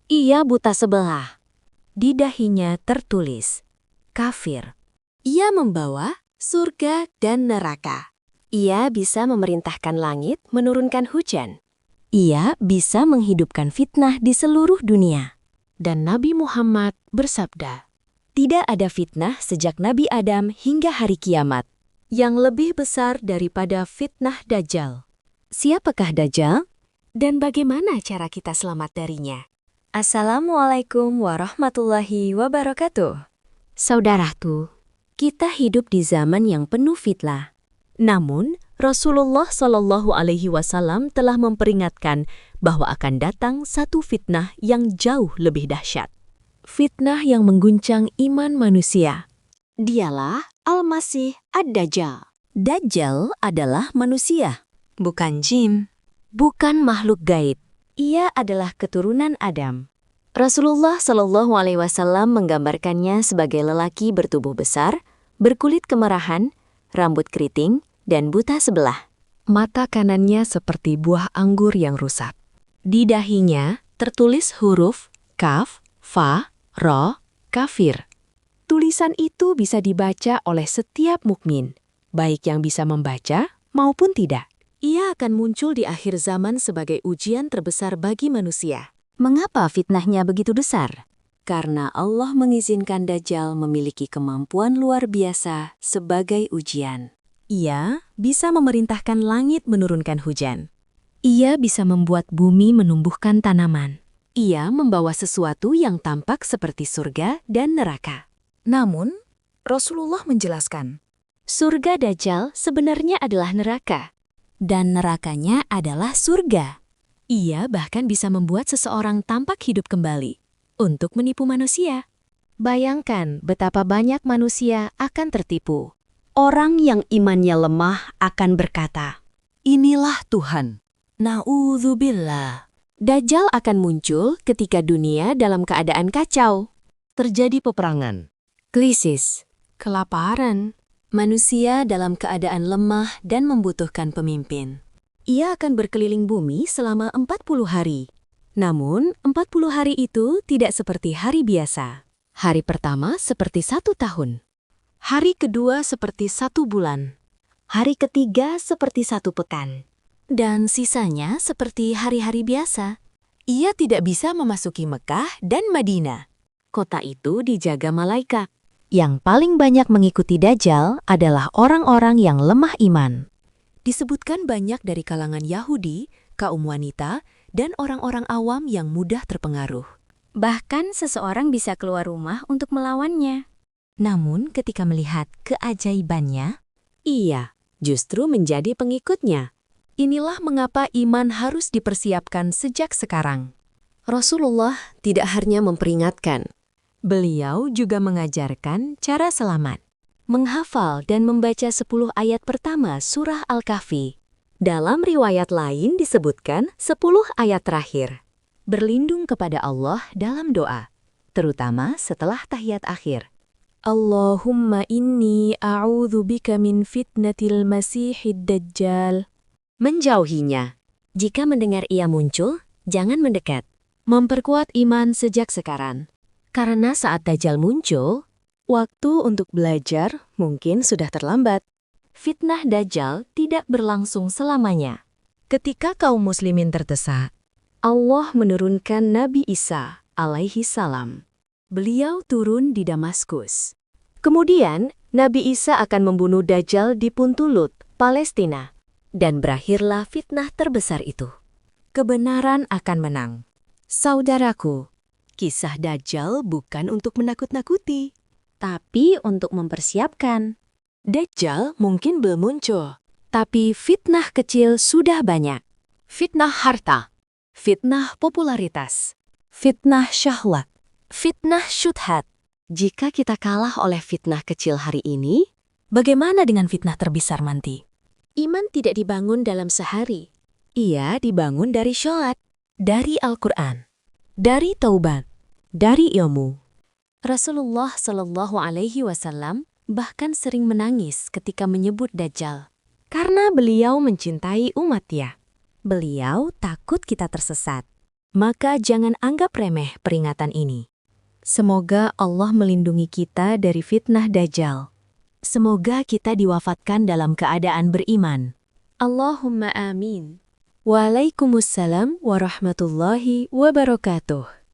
Ia buta sebelah. Di dahinya tertulis, kafir. Ia membawa surga dan neraka. Ia bisa memerintahkan langit menurunkan hujan. Ia bisa menghidupkan fitnah di seluruh dunia. Dan Nabi Muhammad bersabda, tidak ada fitnah sejak Nabi Adam hingga hari kiamat yang lebih besar daripada fitnah Dajjal. Siapakah Dajjal? Dan bagaimana cara kita selamat darinya? Assalamualaikum warahmatullahi wabarakatuh. Saudaraku, kita hidup di zaman yang penuh fitnah. Namun, Rasulullah Shallallahu Alaihi Wasallam telah memperingatkan bahwa akan datang satu fitnah yang jauh lebih dahsyat. Fitnah yang mengguncang iman manusia. Dialah Al-Masih Ad-Dajjal. Dajjal adalah manusia, bukan jin, bukan makhluk gaib. Ia adalah keturunan Adam. Rasulullah Shallallahu Alaihi Wasallam menggambarkannya sebagai lelaki bertubuh besar, berkulit kemerahan, rambut keriting, dan buta sebelah. Mata kanannya seperti buah anggur yang rusak. Di dahinya tertulis huruf kaf, fa, ro, kafir. Tulisan itu bisa dibaca oleh setiap mukmin, baik yang bisa membaca maupun tidak. Ia akan muncul di akhir zaman sebagai ujian terbesar bagi manusia. Mengapa fitnahnya begitu besar? Karena Allah mengizinkan Dajjal memiliki kemampuan luar biasa sebagai ujian. Ia bisa memerintahkan langit menurunkan hujan. Ia bisa membuat bumi menumbuhkan tanaman. Ia membawa sesuatu yang tampak seperti surga dan neraka. Namun, Rasulullah menjelaskan, surga Dajjal sebenarnya adalah neraka. Dan nerakanya adalah surga. Ia bahkan bisa membuat seseorang tampak hidup kembali untuk menipu manusia. Bayangkan betapa banyak manusia akan tertipu. Orang yang imannya lemah akan berkata, inilah Tuhan. Na'udzubillah. Dajjal akan muncul ketika dunia dalam keadaan kacau. Terjadi peperangan, krisis, kelaparan. Manusia dalam keadaan lemah dan membutuhkan pemimpin. Ia akan berkeliling bumi selama 40 hari. Namun, 40 hari itu tidak seperti hari biasa. Hari pertama seperti 1 tahun. Hari kedua seperti 1 bulan. Hari ketiga seperti 1 pekan. Dan sisanya seperti hari-hari biasa. Ia tidak bisa memasuki Mekah dan Madinah. Kota itu dijaga malaikat. Yang paling banyak mengikuti Dajjal adalah orang-orang yang lemah iman. Disebutkan banyak dari kalangan Yahudi, kaum wanita, dan orang-orang awam yang mudah terpengaruh. Bahkan seseorang bisa keluar rumah untuk melawannya. Namun ketika melihat keajaibannya, ia justru menjadi pengikutnya. Inilah mengapa iman harus dipersiapkan sejak sekarang. Rasulullah tidak hanya memperingatkan, beliau juga mengajarkan cara selamat, menghafal dan membaca 10 ayat pertama surah Al-Kahfi. Dalam riwayat lain disebutkan 10 ayat terakhir. Berlindung kepada Allah dalam doa, terutama setelah tahiyat akhir. Allahumma inni a'udzubika min fitnatil masihid dajjal. Menjauhinya. Jika mendengar ia muncul, jangan mendekat. Memperkuat iman sejak sekarang. Karena saat Dajjal muncul, waktu untuk belajar mungkin sudah terlambat. Fitnah Dajjal tidak berlangsung selamanya. Ketika kaum muslimin terdesak, Allah menurunkan Nabi Isa alaihi salam. Beliau turun di Damaskus. Kemudian, Nabi Isa akan membunuh Dajjal di Puntulut, Palestina. Dan berakhirlah fitnah terbesar itu. Kebenaran akan menang. Saudaraku, kisah Dajjal bukan untuk menakut-nakuti, tapi untuk mempersiapkan. Dajjal mungkin belum muncul, tapi fitnah kecil sudah banyak. Fitnah harta, fitnah popularitas, fitnah syahwat, fitnah syubhat. Jika kita kalah oleh fitnah kecil hari ini, bagaimana dengan fitnah terbesar nanti? Iman tidak dibangun dalam sehari. Ia dibangun dari sholat, dari Al-Quran, dari taubat, dari ilmu. Rasulullah Shallallahu Alaihi Wasallam bahkan sering menangis ketika menyebut Dajjal. Karena beliau mencintai umatnya. Beliau takut kita tersesat. Maka jangan anggap remeh peringatan ini. Semoga Allah melindungi kita dari fitnah Dajjal. Semoga kita diwafatkan dalam keadaan beriman. Allahumma amin. Waalaikumsalam warahmatullahi wabarakatuh.